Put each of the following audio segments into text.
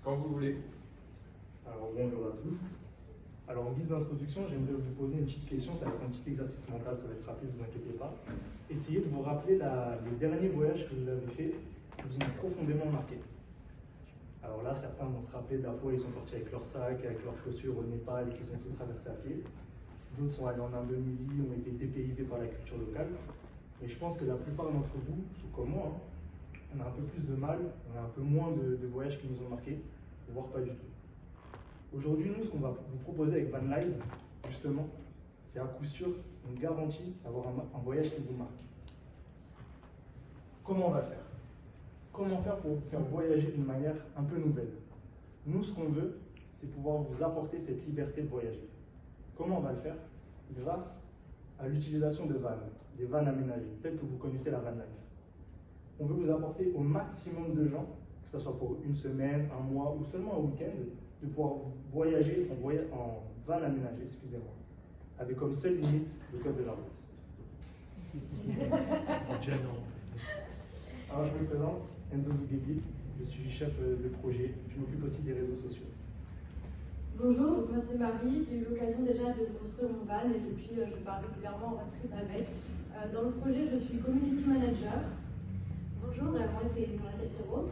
Quand vous voulez. Alors bonjour à tous. Alors en guise d'introduction, j'aimerais vous poser une petite question, ça va être un petit exercice mental, ça va être rapide, ne vous inquiétez pas. Essayez de vous rappeler les derniers voyages que vous avez faits, qui vous ont profondément marqué. Alors là, certains vont se rappeler de la fois où ils sont partis avec leur sac, avec leurs chaussures au Népal et qu'ils ont tout traversé à pied. D'autres sont allés en Indonésie, ont été dépaysés par la culture locale. Mais je pense que la plupart d'entre vous, tout comme moi, on a un peu plus de mal, on a un peu moins de voyages qui nous ont marqués, voire pas du tout. Aujourd'hui, nous, ce qu'on va vous proposer avec Van Lize, justement, c'est à coup sûr une garantie d'avoir un voyage qui vous marque. Comment on va faire? Comment faire pour vous faire voyager d'une manière un peu nouvelle? Nous, ce qu'on veut, c'est pouvoir vous apporter cette liberté de voyager. Comment on va le faire? Grâce à l'utilisation de vannes, des vannes aménagées, telles que vous connaissez la van life. On veut vous apporter au maximum de gens, que ce soit pour une semaine, un mois ou seulement un week-end, de pouvoir voyager en van aménagée, excusez-moi, avec comme seule limite le code de la route. Alors je me présente, Enzo Zouguebi, je suis chef de projet, je m'occupe aussi des réseaux sociaux. Bonjour, donc moi c'est Marie, j'ai eu l'occasion déjà de construire mon van et depuis je pars régulièrement en road trip avec. Dans le projet je suis community manager. Bonjour, moi c'est Nora Tiro.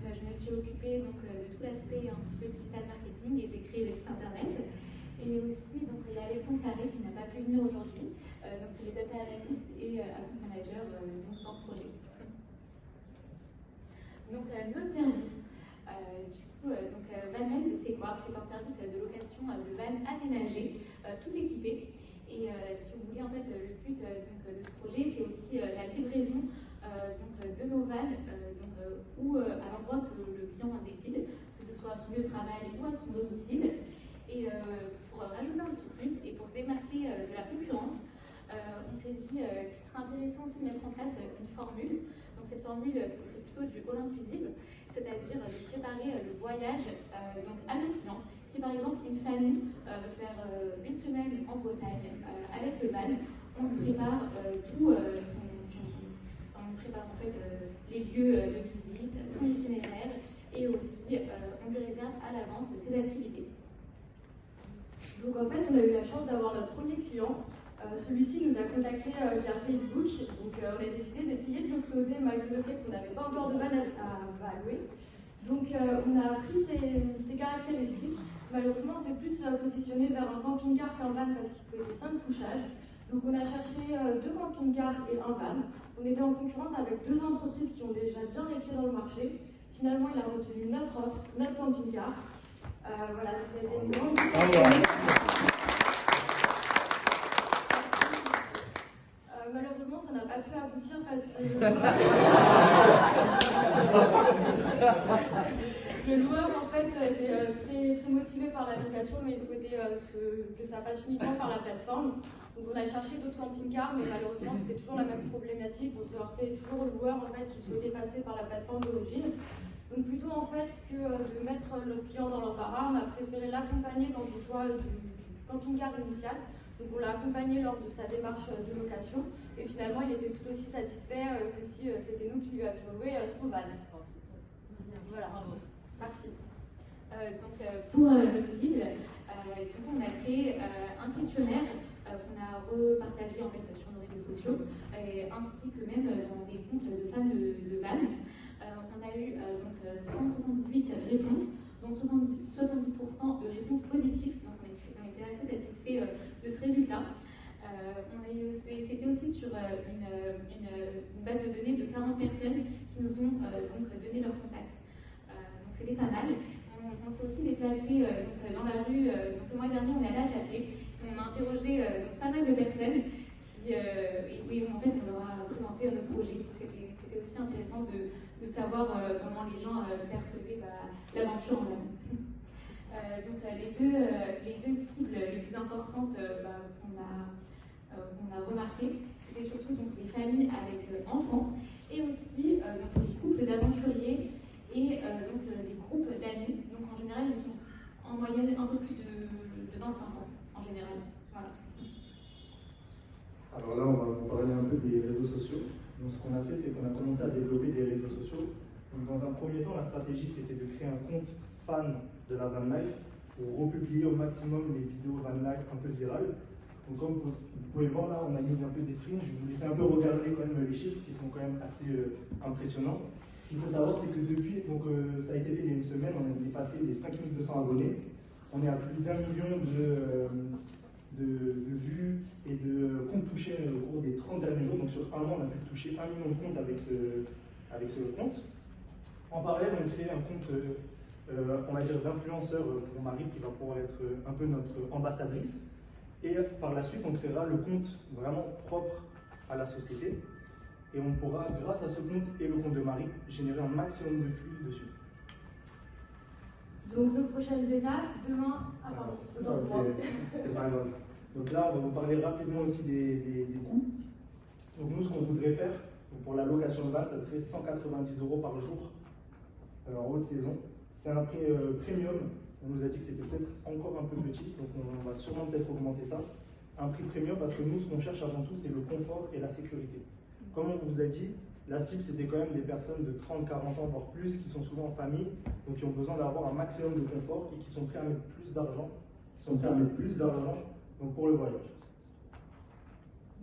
Je me suis occupée de tout l'aspect un petit peu digital marketing et j'ai créé le site internet. Et aussi il y a Alexandre Carré qui n'a pas pu venir aujourd'hui, c'est les data analyst et account manager dans ce projet. Donc notre service, Van Lize, c'est quoi? C'est un service de location de vannes aménagées, tout équipé. Et si vous voulez, en fait, le but de ce projet, c'est aussi la livraison de nos vannes ou à l'endroit que le client décide, que ce soit à son lieu de travail ou à son domicile. Et pour rajouter un petit plus et pour se démarquer de la concurrence, on s'est dit qu'il serait intéressant aussi de mettre en place une formule. Donc cette formule, ce serait plutôt du all inclusive, c'est-à-dire de préparer le voyage à nos clients. Si par exemple une famille veut faire une semaine en Bretagne avec le van, on lui prépare on prépare en fait les lieux de visite, son itinéraire et aussi on lui réserve à l'avance ses activités. Donc en fait on a eu la chance d'avoir notre premier client. Celui-ci nous a contacté via Facebook, donc on a décidé d'essayer de le closer malgré le fait qu'on n'avait pas encore de van à louer. Donc on a pris ses caractéristiques. Malheureusement, c'est plus positionné vers un camping-car qu'un van parce qu'il souhaitait 5 couchages. Donc on a cherché 2 camping-cars et un van. On était en concurrence avec 2 entreprises qui ont déjà bien les pieds dans le marché. Finalement, il a retenu notre offre, notre camping-car. Voilà, ça a été une grande malheureusement, ça n'a pas pu aboutir parce que le joueur en fait était très motivé par la location, mais il souhaitait que ça passe uniquement par la plateforme. Donc on a cherché d'autres camping-cars, mais malheureusement c'était toujours la même problématique. On se heurtait toujours au joueur en fait qui souhaitait passer par la plateforme d'origine. Donc plutôt en fait que de mettre le client dans l'embarras, on a préféré l'accompagner dans le choix du camping-car initial. Donc on l'a accompagné lors de sa démarche de location et finalement il était tout aussi satisfait que si c'était nous qui lui avions loué son van. Voilà, merci. Pour notre cible, on a créé un questionnaire qu'on a repartagé en fait sur nos réseaux sociaux ainsi que même dans des comptes de fans de van. On a eu 178 réponses, dont 70% de réponses positives. Donc on était assez satisfaits de ce résultat. C'était aussi sur une base de données de 40 personnes qui nous ont donné leur contact. Donc c'était pas mal. On s'est aussi déplacé dans la rue. Donc le mois dernier, on est allé à Châtelet. On a interrogé pas mal de personnes qui, en fait, on leur a présenté notre projet. C'était aussi intéressant de savoir comment les gens percevaient l'aventure en amont. Les deux cibles les plus importantes qu'on a remarquées, c'était surtout les familles avec enfants et aussi les couples d'aventuriers et des groupes d'amis. Donc en général, ils sont en moyenne un peu plus de 25 ans en général. Voilà. Alors là, on va vous parler un peu des réseaux sociaux. Donc ce qu'on a fait, c'est qu'on a commencé à développer des réseaux sociaux. Donc, dans un un premier temps, la stratégie c'était de créer un compte fan de la van life pour republier au maximum les vidéos van life un peu virales. Donc comme vous pouvez le voir là, on a mis un peu des screens, je vais vous laisser un peu regarder quand même les chiffres qui sont quand même assez impressionnants. Ce qu'il faut savoir, c'est que depuis, donc ça a été fait il y a une semaine, on a dépassé les 5200 abonnés. On est à plus d'1 million de vues et de comptes touchés au cours des 30 derniers jours. Donc sur un an, on a pu toucher 1 million de comptes avec ce compte. En parallèle, on crée un compte, on va dire, d'influenceur pour Marie qui va pouvoir être un peu notre ambassadrice. Et par la suite, on créera le compte vraiment propre à la société. Et on pourra, grâce à ce compte et le compte de Marie, générer un maximum de flux dessus. Donc nos prochaines étapes, demain, c'est pas grave. Donc là, on va vous parler rapidement aussi des coûts. Donc nous, ce qu'on voudrait faire, pour la location de van, ça serait 190 € par jour en haute saison. C'est un prix premium. On nous a dit que c'était peut-être encore un peu petit, donc on va sûrement peut-être augmenter ça. Un prix premium parce que nous, ce qu'on cherche avant tout, c'est le confort et la sécurité. Comme on vous a dit, la cible, c'était quand même des personnes de 30, 40 ans, voire plus, qui sont souvent en famille, donc qui ont besoin d'avoir un maximum de confort et qui sont prêts à mettre plus d'argent, donc pour le voyage.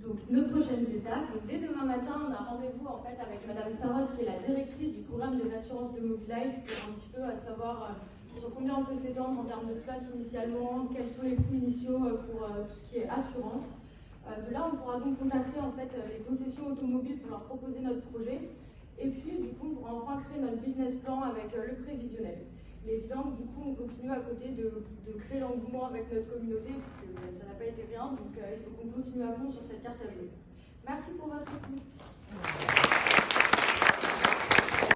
Donc nos prochaines étapes, donc, dès demain matin, on a rendez-vous en fait avec Madame Sarah, qui est la directrice du programme des assurances de Mobilize, pour un petit peu savoir sur combien on peut s'étendre en termes de flotte initialement, quels sont les coûts initiaux pour tout ce qui est assurance. De là, on pourra donc contacter en fait les concessions automobiles pour leur proposer notre projet. Et puis, du coup, on pourra enfin créer notre business plan avec le prévisionnel. Il est évident que du coup, on continue à côté de créer l'engouement avec notre communauté, puisque ça n'a pas été rien. Donc, il faut qu'on continue à fond sur cette carte à jouer. Merci pour votre écoute.